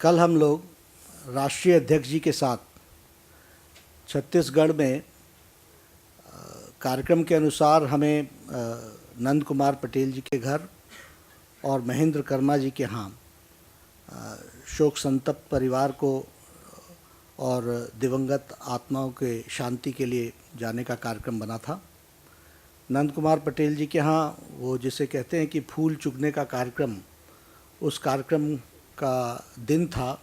कल हम लोग राष्ट्रीय अध्यक्ष जी के साथ छत्तीसगढ़ में कार्यक्रम के अनुसार हमें नंद कुमार पटेल जी के घर और महेंद्र कर्मा जी के यहाँ शोक संतप्त परिवार को और दिवंगत आत्माओं के शांति के लिए जाने का कार्यक्रम बना था। नंद कुमार पटेल जी के यहाँ वो जिसे कहते हैं कि फूल चुगने का कार्यक्रम, उस कार्यक्रम का दिन था,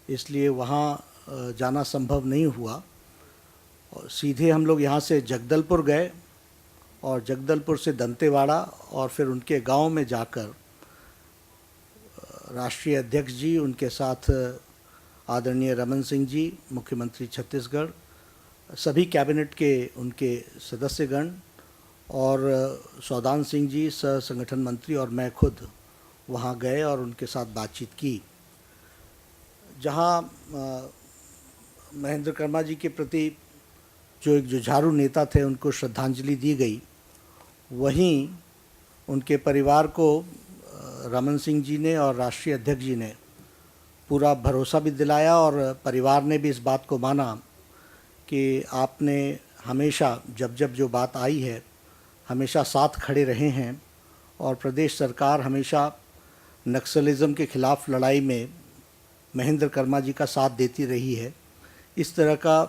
इसलिए वहाँ जाना संभव नहीं हुआ और सीधे हम लोग यहाँ से जगदलपुर गए और जगदलपुर से दंतेवाड़ा और फिर उनके गांव में जाकर राष्ट्रीय अध्यक्ष जी, उनके साथ आदरणीय रमन सिंह जी मुख्यमंत्री छत्तीसगढ़, सभी कैबिनेट के उनके सदस्यगण और सौदान सिंह जी सह संगठन मंत्री और मैं खुद वहाँ गए और उनके साथ बातचीत की। जहाँ महेंद्र कर्मा जी के प्रति जो एक जुझारू नेता थे उनको श्रद्धांजलि दी गई, वहीं उनके परिवार को रमन सिंह जी ने और राष्ट्रीय अध्यक्ष जी ने पूरा भरोसा भी दिलाया और परिवार ने भी इस बात को माना कि आपने हमेशा जब जब जो बात आई है हमेशा साथ खड़े रहे हैं और प्रदेश सरकार हमेशा नक्सलिज़म के ख़िलाफ़ लड़ाई में महेंद्र कर्मा जी का साथ देती रही है। इस तरह का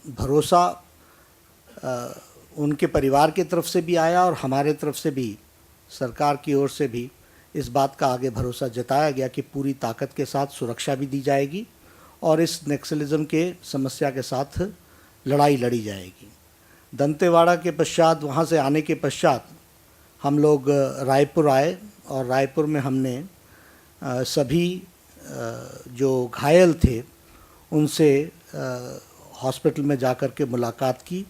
भरोसा उनके परिवार की तरफ से भी आया और हमारे तरफ से भी, सरकार की ओर से भी इस बात का आगे भरोसा जताया गया कि पूरी ताकत के साथ सुरक्षा भी दी जाएगी और इस नक्सलिज़म के समस्या के साथ लड़ाई लड़ी जाएगी। दंतेवाड़ा के पश्चात, वहाँ से आने के पश्चात हम लोग रायपुर आए और रायपुर में हमने सभी जो घायल थे उनसे हॉस्पिटल में जाकर के मुलाकात की।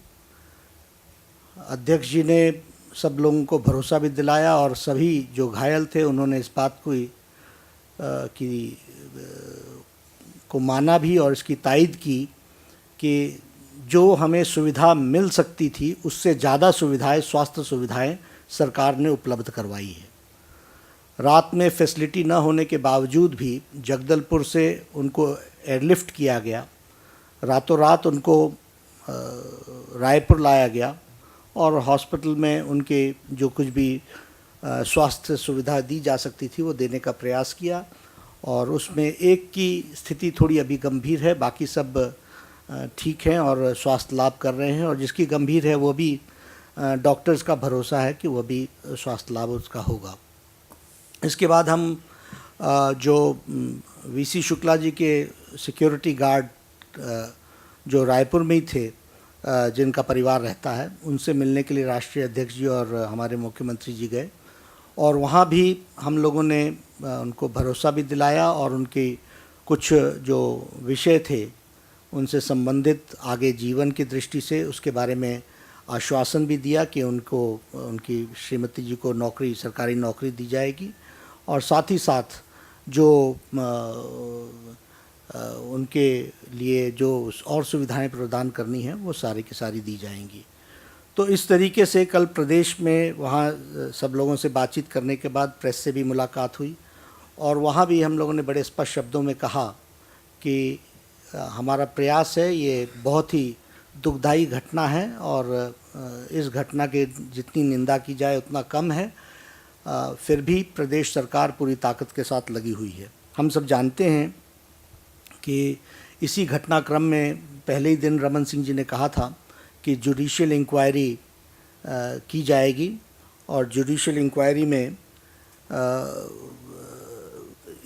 अध्यक्ष जी ने सब लोगों को भरोसा भी दिलाया और सभी जो घायल थे उन्होंने इस बात को माना भी और इसकी तायद की कि जो हमें सुविधा मिल सकती थी उससे ज़्यादा सुविधाएं, स्वास्थ्य सुविधाएं सरकार ने उपलब्ध करवाई है। रात में फैसिलिटी न होने के बावजूद भी जगदलपुर से उनको एयरलिफ्ट किया गया, रातों रात उनको रायपुर लाया गया और हॉस्पिटल में उनके जो कुछ भी स्वास्थ्य सुविधा दी जा सकती थी वो देने का प्रयास किया और उसमें एक की स्थिति थोड़ी अभी गंभीर है, बाकी सब ठीक हैं और स्वास्थ्य लाभ कर रहे हैं और जिसकी गंभीर है वो भी डॉक्टर्स का भरोसा है कि वह भी स्वास्थ्य लाभ उसका होगा। इसके बाद हम जो वीसी शुक्ला जी के सिक्योरिटी गार्ड जो रायपुर में ही थे, जिनका परिवार रहता है, उनसे मिलने के लिए राष्ट्रीय अध्यक्ष जी और हमारे मुख्यमंत्री जी गए और वहाँ भी हम लोगों ने उनको भरोसा भी दिलाया और उनके कुछ जो विषय थे उनसे संबंधित आगे जीवन की दृष्टि से उसके बारे में आश्वासन भी दिया कि उनको, उनकी श्रीमती जी को नौकरी, सरकारी नौकरी दी जाएगी और साथ ही साथ जो उनके लिए जो और सुविधाएं प्रदान करनी हैं वो सारी की सारी दी जाएंगी। तो इस तरीके से कल प्रदेश में वहाँ सब लोगों से बातचीत करने के बाद प्रेस से भी मुलाकात हुई और वहाँ भी हम लोगों ने बड़े स्पष्ट शब्दों में कहा कि हमारा प्रयास है, ये बहुत ही दुखदाई घटना है और इस घटना के जितनी निंदा की जाए उतना कम है, फिर भी प्रदेश सरकार पूरी ताकत के साथ लगी हुई है। हम सब जानते हैं कि इसी घटनाक्रम में पहले ही दिन रमन सिंह जी ने कहा था कि जुडिशियल इंक्वायरी की जाएगी और जुडिशियल इंक्वायरी में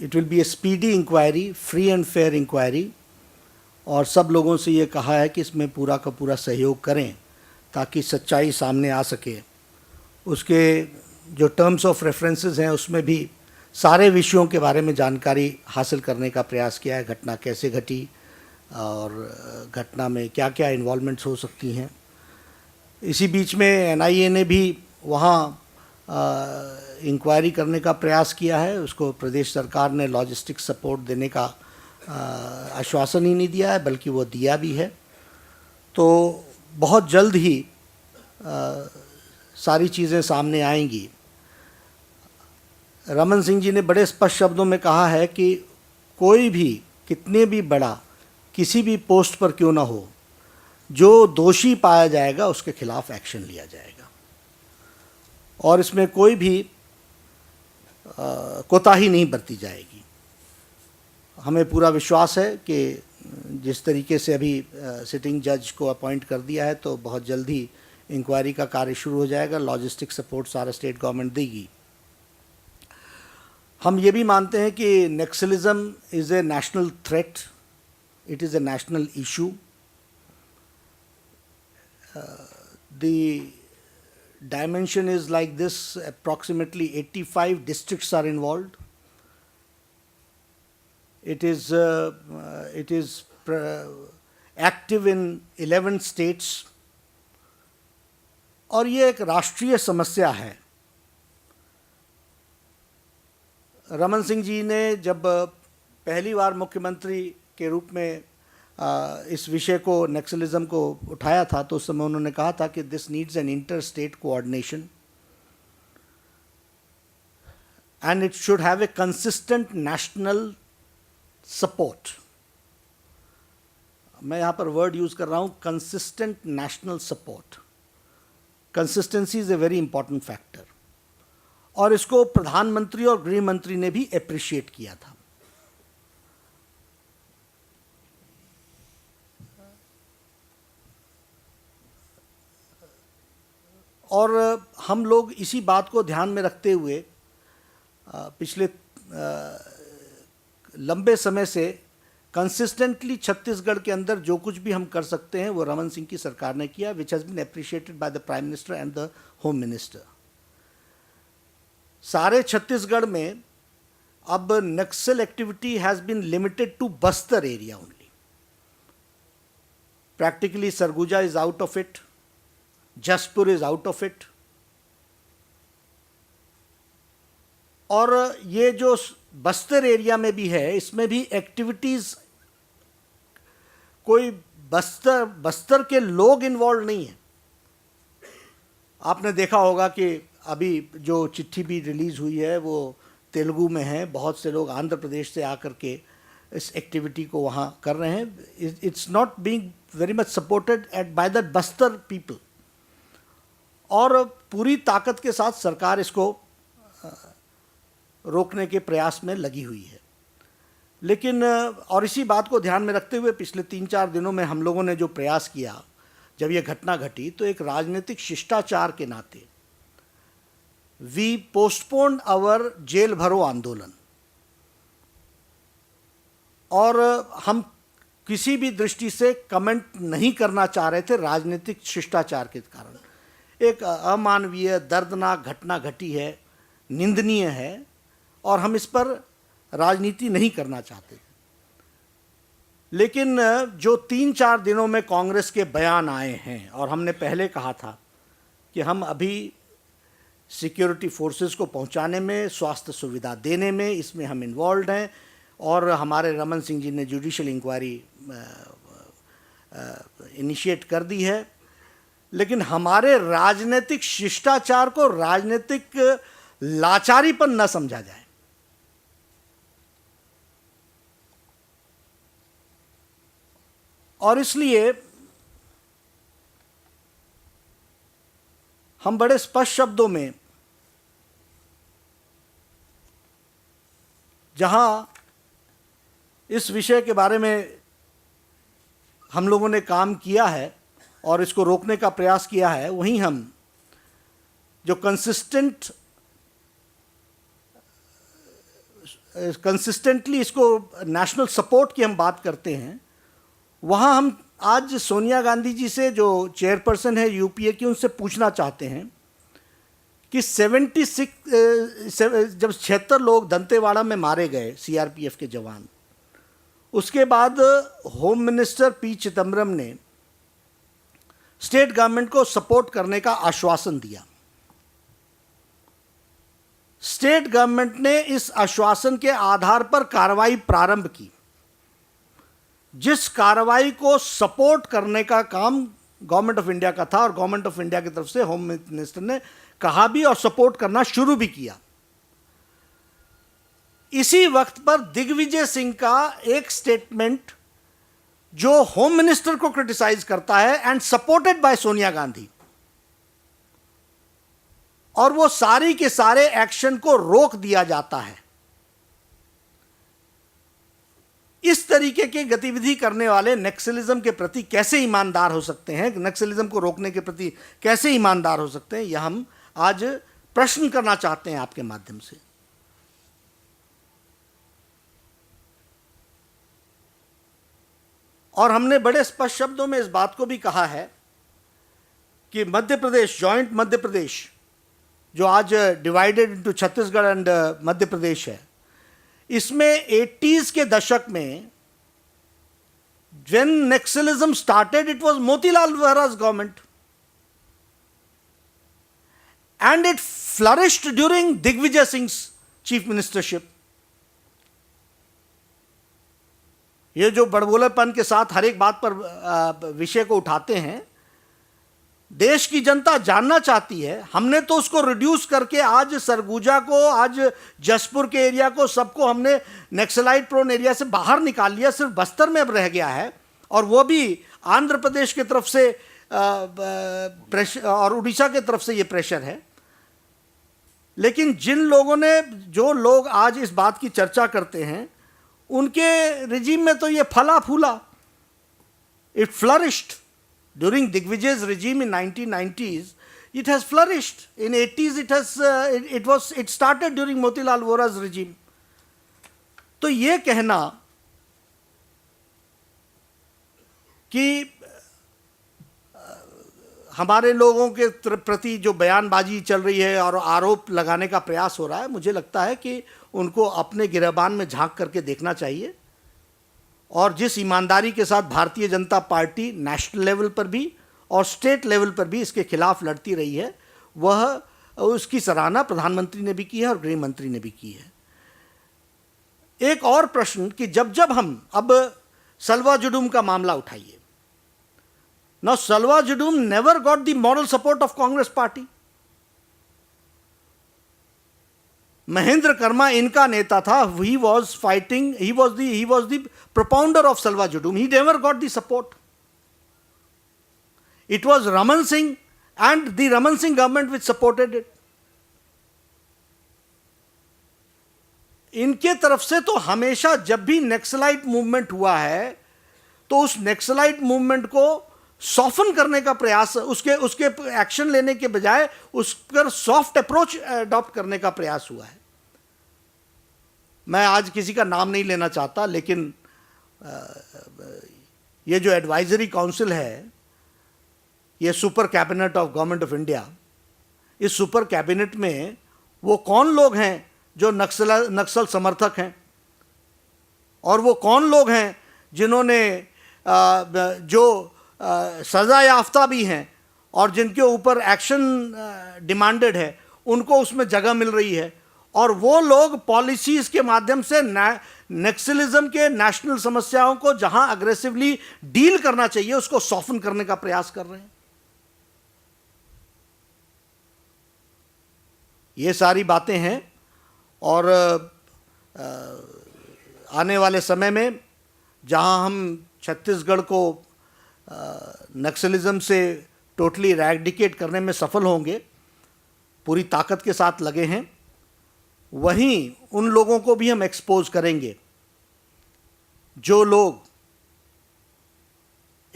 it will be a speedy inquiry, free and fair inquiry और सब लोगों से ये कहा है कि इसमें पूरा का पूरा सहयोग करें ताकि सच्चाई सामने आ सके। उसके जो टर्म्स ऑफ रेफरेंसेस हैं उसमें भी सारे विषयों के बारे में जानकारी हासिल करने का प्रयास किया है, घटना कैसे घटी और घटना में क्या क्या इन्वॉल्वमेंट्स हो सकती हैं। इसी बीच में एनआईए ने भी वहाँ इंक्वायरी करने का प्रयास किया है, उसको प्रदेश सरकार ने लॉजिस्टिक सपोर्ट देने का आश्वासन ही नहीं दिया है बल्कि वो दिया भी है। तो बहुत जल्द ही सारी चीज़ें सामने आएंगी। रमन सिंह जी ने बड़े स्पष्ट शब्दों में कहा है कि कोई भी कितने भी बड़ा किसी भी पोस्ट पर क्यों ना हो, जो दोषी पाया जाएगा उसके खिलाफ एक्शन लिया जाएगा और इसमें कोई भी कोताही नहीं बरती जाएगी। हमें पूरा विश्वास है कि जिस तरीके से अभी सिटिंग जज को अपॉइंट कर दिया है तो बहुत जल्दी इंक्वायरी का कार्य शुरू हो जाएगा। लॉजिस्टिक सपोर्ट सारा स्टेट गवर्नमेंट देगी। हम ये भी मानते हैं कि Naxalism is a national threat, it is a national issue. The dimension is like this: approximately 85 districts are involved. It is active in 11 states और ये एक राष्ट्रीय समस्या है। रमन सिंह जी ने जब पहली बार मुख्यमंत्री के रूप में इस विषय को, नक्सलिज्म को उठाया था तो उस समय उन्होंने कहा था कि this needs an inter state coordination and it should have A consistent national support. मैं यहाँ पर वर्ड यूज़ कर रहा हूँ, consistent national support. Consistency is a very important factor और इसको प्रधानमंत्री और गृह मंत्री ने भी अप्रिशिएट किया था। और हम लोग इसी बात को ध्यान में रखते हुए पिछले लंबे समय से कंसिस्टेंटली छत्तीसगढ़ के अंदर जो कुछ भी हम कर सकते हैं वो रमन सिंह की सरकार ने किया, which has been appreciated by the prime minister and the home minister. सारे छत्तीसगढ़ में अब Naxal activity has been limited to Bastar area only. Practically Surguja is out of it, Jashpur is out of it. और ये जो बस्तर एरिया में भी है इसमें भी एक्टिविटीज, कोई बस्तर के लोग इन्वॉल्व नहीं है। आपने देखा होगा कि अभी जो चिट्ठी भी रिलीज हुई है वो तेलुगु में है। बहुत से लोग आंध्र प्रदेश से आकर के इस एक्टिविटी को वहाँ कर रहे हैं। It's not being very much supported by the Bastar people और पूरी ताकत के साथ सरकार इसको रोकने के प्रयास में लगी हुई है। लेकिन और इसी बात को ध्यान में रखते हुए पिछले 3-4 दिनों में हम लोगों ने जो प्रयास किया, जब यह घटना घटी तो एक राजनीतिक शिष्टाचार के नाते वी पोस्टपोन्ड आवर जेल भरो आंदोलन। और हम किसी भी दृष्टि से कमेंट नहीं करना चाह रहे थे राजनीतिक शिष्टाचार के कारण। एक अमानवीय दर्दनाक घटना घटी है, निंदनीय है और हम इस पर राजनीति नहीं करना चाहते। लेकिन जो 3-4 दिनों में कांग्रेस के बयान आए हैं और हमने पहले कहा था कि हम अभी सिक्योरिटी फोर्सेस को पहुंचाने में, स्वास्थ्य सुविधा देने में, इसमें हम इन्वॉल्व हैं और हमारे रमन सिंह जी ने जुडिशियल इंक्वायरी इनिशिएट कर दी है। लेकिन हमारे राजनीतिक शिष्टाचार को राजनीतिक लाचारीपन न समझा जाए। और इसलिए हम बड़े स्पष्ट शब्दों में, जहां इस विषय के बारे में हम लोगों ने काम किया है और इसको रोकने का प्रयास किया है, वहीं हम जो कंसिस्टेंटली इसको नेशनल सपोर्ट की हम बात करते हैं, वहाँ हम आज सोनिया गांधी जी से, जो चेयरपर्सन है यूपीए की, उनसे पूछना चाहते हैं कि 76 जब 76 लोग दंतेवाड़ा में मारे गए सीआरपीएफ के जवान, उसके बाद होम मिनिस्टर पी चिदम्बरम ने स्टेट गवर्नमेंट को सपोर्ट करने का आश्वासन दिया। स्टेट गवर्नमेंट ने इस आश्वासन के आधार पर कार्रवाई प्रारंभ की। जिस कार्रवाई को सपोर्ट करने का काम गवर्नमेंट ऑफ इंडिया का था और गवर्नमेंट ऑफ इंडिया की तरफ से होम मिनिस्टर ने कहा भी और सपोर्ट करना शुरू भी किया। इसी वक्त पर दिग्विजय सिंह का एक स्टेटमेंट जो होम मिनिस्टर को क्रिटिसाइज करता है and supported by Sonia Gandhi, और वो सारी के सारे एक्शन को रोक दिया जाता है। इस तरीके की गतिविधि करने वाले नक्सलिज्म के प्रति कैसे ईमानदार हो सकते हैं, नक्सलिज्म को रोकने के प्रति कैसे ईमानदार हो सकते हैं, यह हम आज प्रश्न करना चाहते हैं आपके माध्यम से। और हमने बड़े स्पष्ट शब्दों में इस बात को भी कहा है कि मध्य प्रदेश, जॉइंट मध्य प्रदेश, जो आज divided into Chhattisgarh and Madhya Pradesh है, इसमें 80s के दशक में when Naxalism started, it was Motilal Vора's government, and it flourished during Digvijay Singh's chief ministership. ये जो बड़बोलेपन के साथ हर एक बात पर विषय को उठाते हैं, देश की जनता जानना चाहती है। हमने तो उसको रिड्यूस करके आज सरगुजा को, आज जसपुर के एरिया को, सबको हमने नक्सलाइट प्रोन एरिया से बाहर निकाल लिया। सिर्फ बस्तर में अब रह गया है, और वो भी आंध्र प्रदेश की तरफ से प्रेशर और उड़ीसा की तरफ से ये प्रेशर है। लेकिन जिन लोगों ने, जो लोग आज इस बात की चर्चा करते हैं, उनके रिजीम में तो ये फला फूला, it flourished during Digvijay's regime in 1990s. It has flourished. In 80s it started during Motilal Vora's regime. तो ये कहना कि हमारे लोगों के प्रति जो बयानबाजी चल रही है और आरोप लगाने का प्रयास हो रहा है, मुझे लगता है कि उनको अपने गिरबान में झांक करके देखना चाहिए। और जिस ईमानदारी के साथ Bharatiya Janata party national level पर भी और स्टेट लेवल पर भी इसके खिलाफ लड़ती रही है, वह उसकी सराहना प्रधानमंत्री ने भी की है और गृह मंत्री ने भी की है। एक और प्रश्न कि जब जब हम अब सलवा जुडूम का मामला उठाइए, now Salwa Judum never got the moral support of Congress party. Mahendra Karma इनका नेता था, he was fighting, he was the propounder of Salwa Judum. He never got the support. It was Raman Singh and the Raman Singh government which supported it. इनके तरफ से तो हमेशा जब भी नक्सलाइट मूवमेंट हुआ है, तो उस नक्सलाइट मूवमेंट को सॉफन करने का प्रयास, उसके एक्शन लेने के बजाय उस पर सॉफ्ट अप्रोच अडॉप्ट करने का प्रयास हुआ है। मैं आज किसी का नाम नहीं लेना चाहता, लेकिन ये जो एडवाइजरी काउंसिल है, ये super cabinet of government of India, इस सुपर कैबिनेट में वो कौन लोग हैं जो नक्सल समर्थक हैं, और वो कौन लोग हैं जिन्होंने जो सजा याफ्ता भी हैं और जिनके ऊपर एक्शन डिमांडेड है, उनको उसमें जगह मिल रही है। और वो लोग पॉलिसीज के माध्यम से नक्सलिज्म के नेशनल समस्याओं को जहां अग्रेसिवली डील करना चाहिए, उसको सॉफ्टन करने का प्रयास कर रहे हैं। ये सारी बातें हैं, और आने वाले समय में जहां हम छत्तीसगढ़ को नक्सलिज्म से टोटली इरेडिकेट करने में सफल होंगे, पूरी ताकत के साथ लगे हैं, वहीं उन लोगों को भी हम एक्सपोज करेंगे जो लोग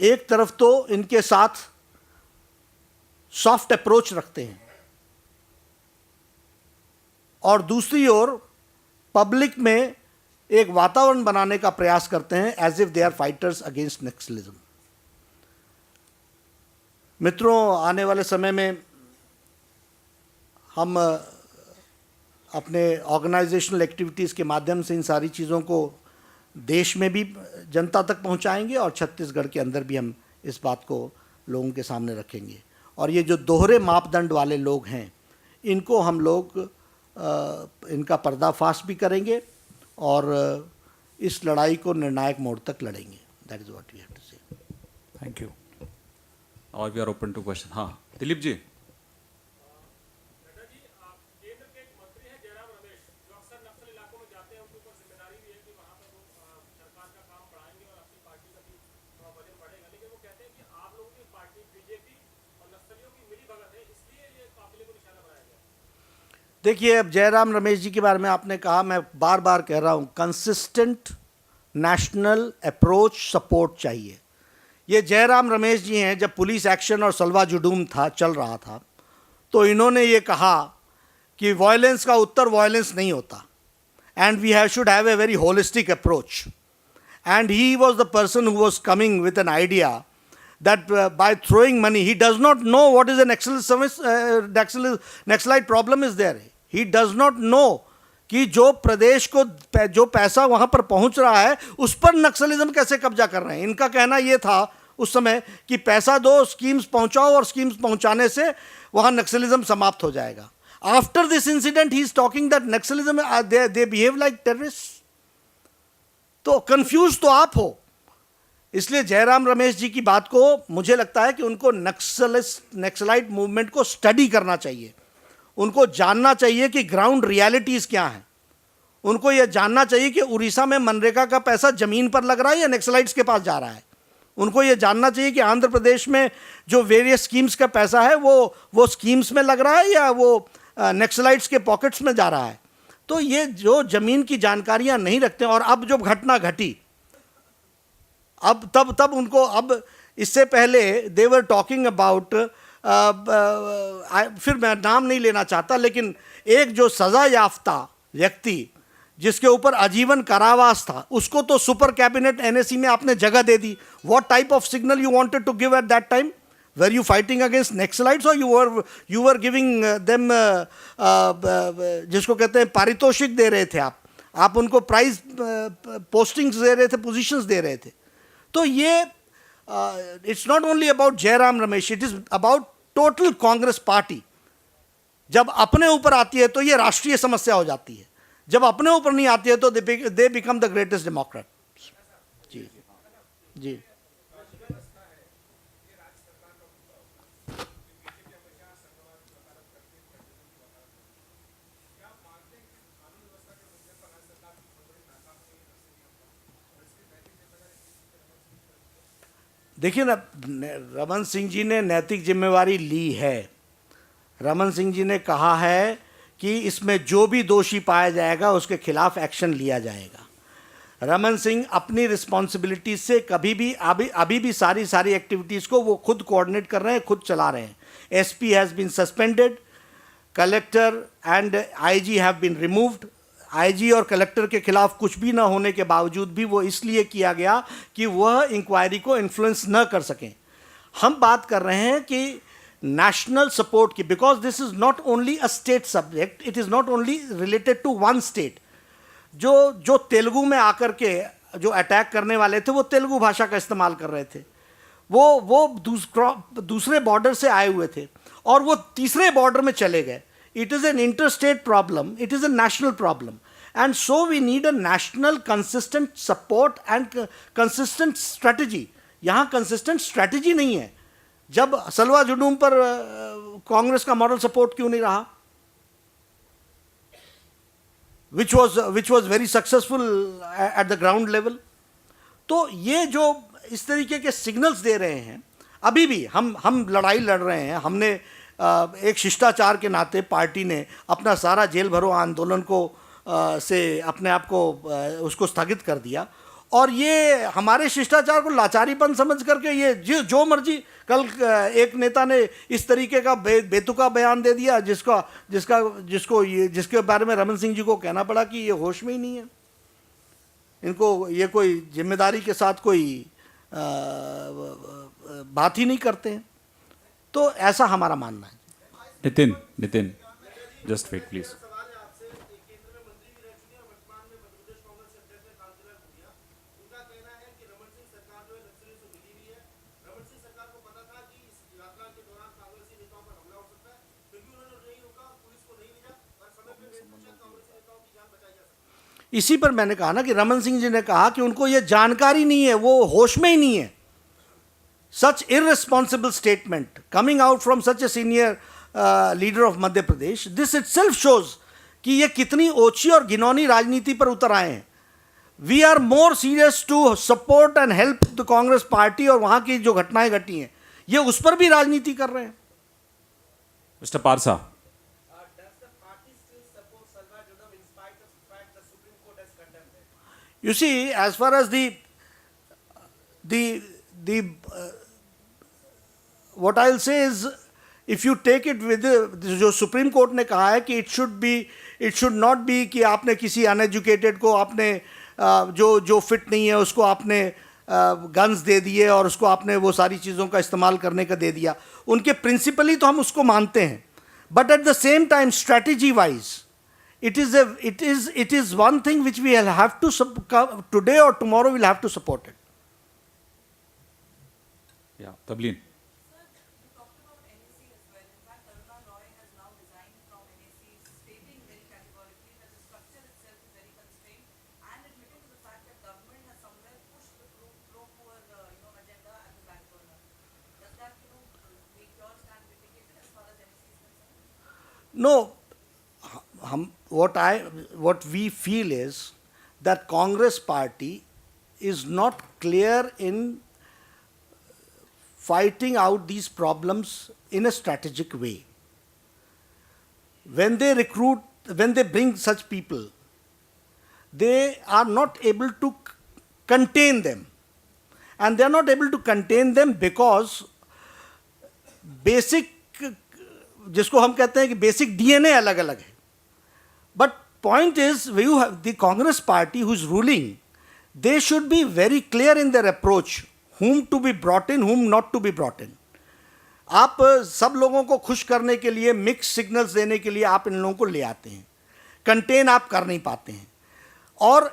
एक तरफ तो इनके साथ सॉफ्ट अप्रोच रखते हैं और दूसरी ओर पब्लिक में एक वातावरण बनाने का प्रयास करते हैं as if they are fighters against Naxalism. मित्रों, आने वाले समय में हम अपने ऑर्गेनाइजेशनल एक्टिविटीज़ के माध्यम से इन सारी चीज़ों को देश में भी जनता तक पहुंचाएंगे और छत्तीसगढ़ के अंदर भी हम इस बात को लोगों के सामने रखेंगे। और ये जो दोहरे मापदंड वाले लोग हैं, इनको हम लोग इनका पर्दाफाश भी करेंगे और इस लड़ाई को निर्णायक मोड़ तक लड़ेंगे। That is what we have to say. Thank you. और we are open to question. हाँ, दिलीप जी। केंद्र के एक मंत्री हैं जयराम रमेश, जो अक्सर नक्सल इलाकों में जाते हैं, देखिए, अब जयराम रमेश जी के बारे में आपने कहा, मैं बार बार कह रहा हूं, कंसिस्टेंट नेशनल अप्रोच सपोर्ट चाहिए। ये जयराम रमेश जी हैं, जब पुलिस एक्शन और सलवा जुडूम था चल रहा था, तो इन्होंने ये कहा कि वायलेंस का उत्तर वायलेंस नहीं होता, and we should have a very holistic approach. And he was the person who was coming with an idea that by throwing money, he does not know what is a Naxalite problem is there. He does not know कि जो प्रदेश को जो पैसा वहाँ पर पहुँच रहा है उस पर नक्सलिज्म कैसे कब्जा कर रहे हैं। इनका कहना ये था उस समय कि पैसा दो, स्कीम्स पहुँचाओ, और स्कीम्स पहुँचाने से वहाँ नक्सलिज्म समाप्त हो जाएगा। After this incident he is talking that Naxalism they behave like terrorist. तो कंफ्यूज तो आप हो। इसलिए जयराम रमेश जी की बात को मुझे लगता है कि उनको नक्सलाइट मूवमेंट को स्टडी करना चाहिए, उनको जानना चाहिए कि ग्राउंड रियलिटीज़ क्या हैं। उनको यह जानना चाहिए कि उड़ीसा में मनरेगा का पैसा ज़मीन पर लग रहा है या नक्सलाइट्स के पास जा रहा है। उनको यह जानना चाहिए कि आंध्र प्रदेश में जो वेरियस स्कीम्स का पैसा है वो स्कीम्स में लग रहा है या वो नक्सलाइट्स के पॉकेट्स में जा रहा है। तो ये जो ज़मीन की जानकारियां नहीं रखते, और अब जो घटना घटी, अब तब उनको, अब इससे पहले दे वर टॉकिंग अबाउट, फिर मैं नाम नहीं लेना चाहता, लेकिन एक जो सज़ा याफ्ता व्यक्ति जिसके ऊपर आजीवन कारावास था, उसको तो सुपर कैबिनेट एनएसी में आपने जगह दे दी। What type of signal you wanted to give at that time? Were you fighting against Naxalites or you were giving them जिसको कहते हैं पारितोषिक दे रहे थे आप उनको प्राइज पोस्टिंग्स दे रहे थे, पोजीशंस दे रहे थे। तो ये it's not only about Jairam Ramesh, it is about total Congress party. जब अपने ऊपर आती है तो ये राष्ट्रीय समस्या हो जाती है, जब अपने ऊपर नहीं आती है तो they become the greatest democrat. जी जी देखिए ना, रमन सिंह जी ने नैतिक जिम्मेवारी ली है। रमन सिंह जी ने कहा है कि इसमें जो भी दोषी पाया जाएगा उसके खिलाफ एक्शन लिया जाएगा। रमन सिंह अपनी रिस्पॉन्सिबिलिटी से कभी भी अभी भी सारी एक्टिविटीज़ को वो खुद कोऑर्डिनेट कर रहे हैं, खुद चला रहे हैं। SP has been suspended, collector and IG have been removed. IG और कलेक्टर के खिलाफ कुछ भी ना होने के बावजूद भी वो इसलिए किया गया कि वह इंक्वायरी को इन्फ्लुएंस न कर सकें। हम बात कर रहे हैं कि नेशनल सपोर्ट की, because this is not only a state subject, it is not only related to one state. जो तेलुगु में आकर के जो अटैक करने वाले थे वो तेलुगु भाषा का इस्तेमाल कर रहे थे, वो दूसरे बॉर्डर से आए हुए थे और वो तीसरे बॉर्डर में चले गए। It is an interstate problem, it is a national problem, and so we need a national consistent support and consistent strategy. यहाँ consistent strategy नहीं है। जब सलवा जुडूम पर कांग्रेस का मॉरल सपोर्ट क्यों नहीं रहा, which was very successful at the ground level? तो ये जो इस तरीके के सिग्नल्स दे रहे हैं, अभी भी हम लड़ाई लड़ रहे हैं। हमने एक शिष्टाचार के नाते पार्टी ने अपना सारा जेल भरो आंदोलन को से अपने आप को उसको स्थगित कर दिया, और ये हमारे शिष्टाचार को लाचारीपन समझ करके ये जो मर्जी, कल एक नेता ने इस तरीके का बेतुका बयान दे दिया जिसके बारे में रमन सिंह जी को कहना पड़ा कि ये होश में ही नहीं है, इनको ये कोई जिम्मेदारी के साथ कोई बात ही नहीं करते हैं। तो ऐसा हमारा मानना है। Nitin just wait please. इसी पर मैंने कहा ना कि रमन सिंह जी ने कहा कि उनको ये जानकारी नहीं है, वो होश में ही नहीं है। Such irresponsible statement coming out from such a senior leader of Madhya Pradesh, this itself shows कि ये कितनी ओछी और घिनौनी राजनीति पर उतर आए हैं। We are more serious to support and help the Congress party और वहाँ की जो घटनाएं घटी हैं, ये उस पर भी राजनीति कर रहे हैं। Mr. Parsa. Does the party still support Salwa Judham in spite of the fact the Supreme Court has condemned it? You see, as far as the what I'll say is, if you take it with जो supreme court ने कहा है कि it should not be कि आपने किसी uneducated को आपने जो फिट नहीं है उसको आपने गन्स दे दिए और उसको आपने वो सारी चीज़ों का इस्तेमाल करने का दे दिया। उनके प्रिंसिपली तो हम उसको मानते हैं, but at the same time strategy wise it is one thing which we will have to today or tomorrow we'll have to support it. Yeah, Tableen. Sir, you talked about NAC as well. In fact, Aruna Roy has now resigned from NAC, stating very categorically that the structure itself is very constrained and admitting to the fact that government has somewhere pushed the pro-poor, agenda at the back burner. Does that, make your stand vindicated as far as NAC is concerned? No, what we feel is that Congress party is not clear in fighting out these problems in a strategic way. When they bring such people, they are not able to contain them. And they are not able to contain them because basic, जिसको हम कहते हैं कि basic DNA अलग अलग है. But point is, you have the Congress party who is ruling, they should be very clear in their approach, whom to be brought in, whom not to be brought in. आप सब लोगों को खुश करने के लिए, मिक्स सिग्नल्स देने के लिए आप इन लोगों को ले आते हैं, कंटेन आप कर नहीं पाते हैं, और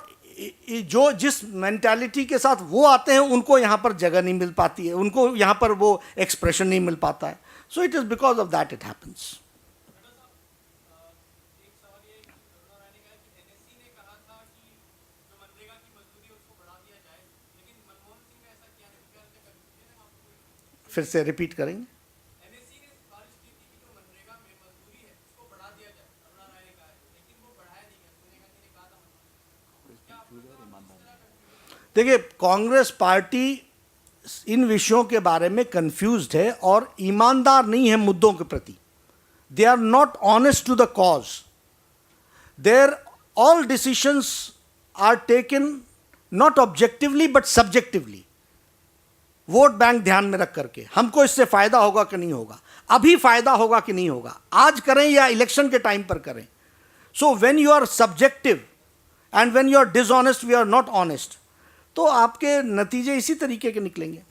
जो जिस मेंटालिटी के साथ वो आते हैं उनको यहाँ पर जगह नहीं मिल पाती है, उनको यहाँ पर वो एक्सप्रेशन नहीं मिल पाता है. So it is because of that it happens. फिर से रिपीट करेंगे. देखिए, कांग्रेस पार्टी इन विषयों के बारे में कंफ्यूज्ड है और ईमानदार नहीं है मुद्दों के प्रति. They are not honest to the cause. Their all decisions are taken not objectively but subjectively, vote bank ध्यान में रख करके हमको इससे फायदा होगा कि नहीं होगा, अभी फायदा होगा कि नहीं होगा, आज करें या इलेक्शन के टाइम पर करें. So when you are subjective and when you are dishonest, we are not honest, तो आपके नतीजे इसी तरीके के निकलेंगे.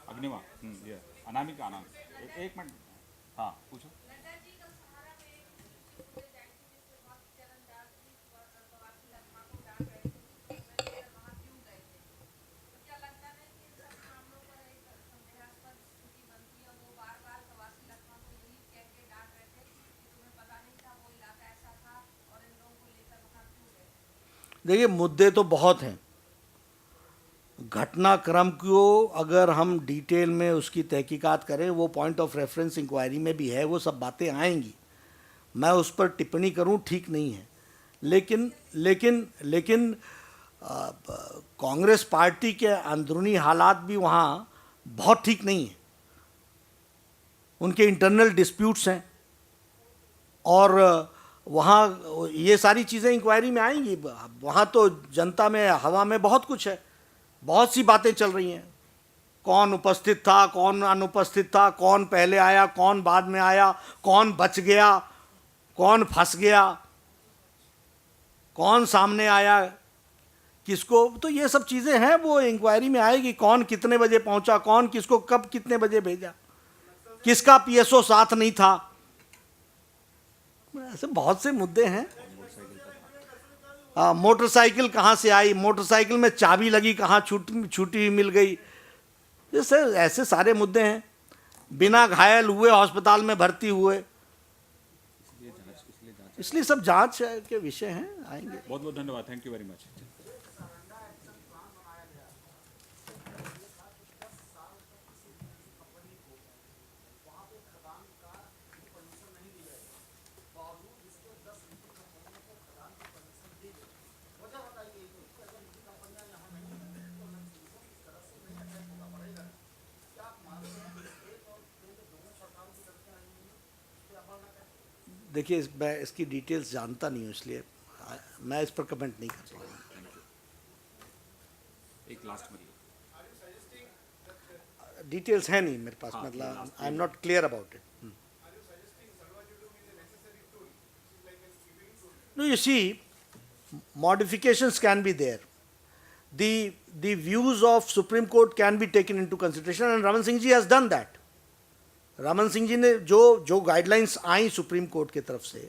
अग्निवा, ये अनामिका, एक मिनट, हाँ पूछो. देखिए, मुद्दे तो बहुत हैं. घटनाक्रम को अगर हम डिटेल में उसकी तहकीकात करें, वो पॉइंट ऑफ रेफरेंस इंक्वायरी में भी है, वो सब बातें आएंगी. मैं उस पर टिप्पणी करूं ठीक नहीं है, लेकिन कांग्रेस पार्टी के अंदरूनी हालात भी वहाँ बहुत ठीक नहीं है. उनके इंटरनल डिस्प्यूट्स हैं और वहाँ ये सारी चीज़ें इंक्वायरी में आएंगी. वहाँ तो जनता में, हवा में बहुत कुछ है, बहुत सी बातें चल रही हैं. कौन उपस्थित था, कौन अनुपस्थित था, कौन पहले आया, कौन बाद में आया, कौन बच गया, कौन फंस गया, कौन सामने आया, किसको, तो ये सब चीज़ें हैं, वो इंक्वायरी में आएगी. कौन कितने बजे पहुंचा, कौन किसको कब कितने बजे भेजा, किसका पीएसओ साथ नहीं था, ऐसे बहुत से मुद्दे हैं. मोटरसाइकिल कहाँ से आई, मोटरसाइकिल में चाबी लगी कहाँ, छूटी हुई मिल गई, जैसे ऐसे सारे मुद्दे हैं. बिना घायल हुए अस्पताल में भर्ती हुए, इसलिए सब जांच के विषय हैं, आएंगे. बहुत बहुत धन्यवाद, थैंक यू वेरी मच. देखिए मैं इसकी डिटेल्स जानता नहीं हूँ, इसलिए मैं इस पर कमेंट नहीं कर पाऊँगा। एक लास्ट में डिटेल्स हैं नहीं मेरे पास, हाँ, मतलब I am not clear about it. No, you see, modifications can be there. The views of Supreme Court can be taken into consideration, and Raman Singh ji has done that. Raman Singh ji ने जो guidelines आई supreme court की तरफ से,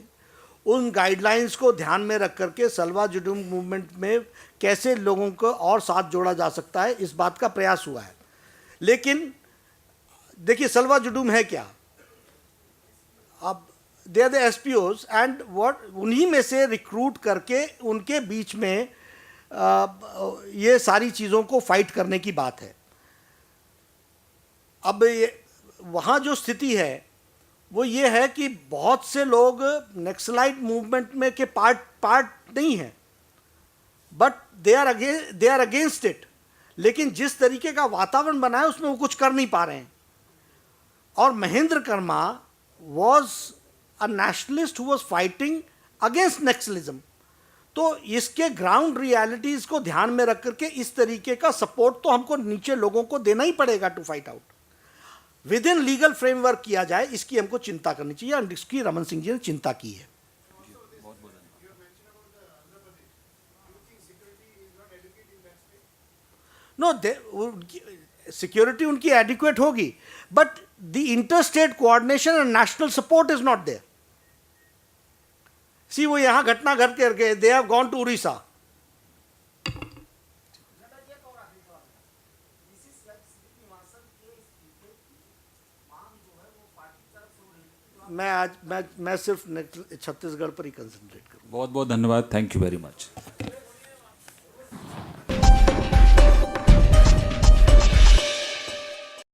उन guidelines को ध्यान में रख करके सलवा जुडूम मूवमेंट में कैसे लोगों को और साथ जोड़ा जा सकता है, इस बात का प्रयास हुआ है। लेकिन देखिए सलवा जुडूम है क्या, अब they are the SPOs and what, उन्हीं में से रिक्रूट करके उनके बीच में ये सारी चीज़ों को फाइट करने की बात है। अब वहाँ जो स्थिति है वो ये है कि बहुत से लोग नक्सलाइट मूवमेंट में के पार्ट नहीं हैं, but they are against it. लेकिन जिस तरीके का वातावरण बना है उसमें वो कुछ कर नहीं पा रहे हैं। और Mahendra Karma was a nationalist who was fighting against Naxalism. तो इसके ग्राउंड रियलिटीज को ध्यान में रख करके इस तरीके का सपोर्ट तो हमको नीचे लोगों को देना ही पड़ेगा to fight out. Within legal framework किया जाए, इसकी हमको चिंता करनी चाहिए, और इसकी रमन सिंह जी ने चिंता की है। नो, सिक्योरिटी उनकी एडिक्वेट होगी, but the inter state coordination and national support is not there. See वो यहां घटना घट करके they have gone to Orissa. मैं सिर्फ छत्तीसगढ़ पर ही कंसंट्रेट करूँ। बहुत बहुत धन्यवाद, थैंक यू वेरी मच।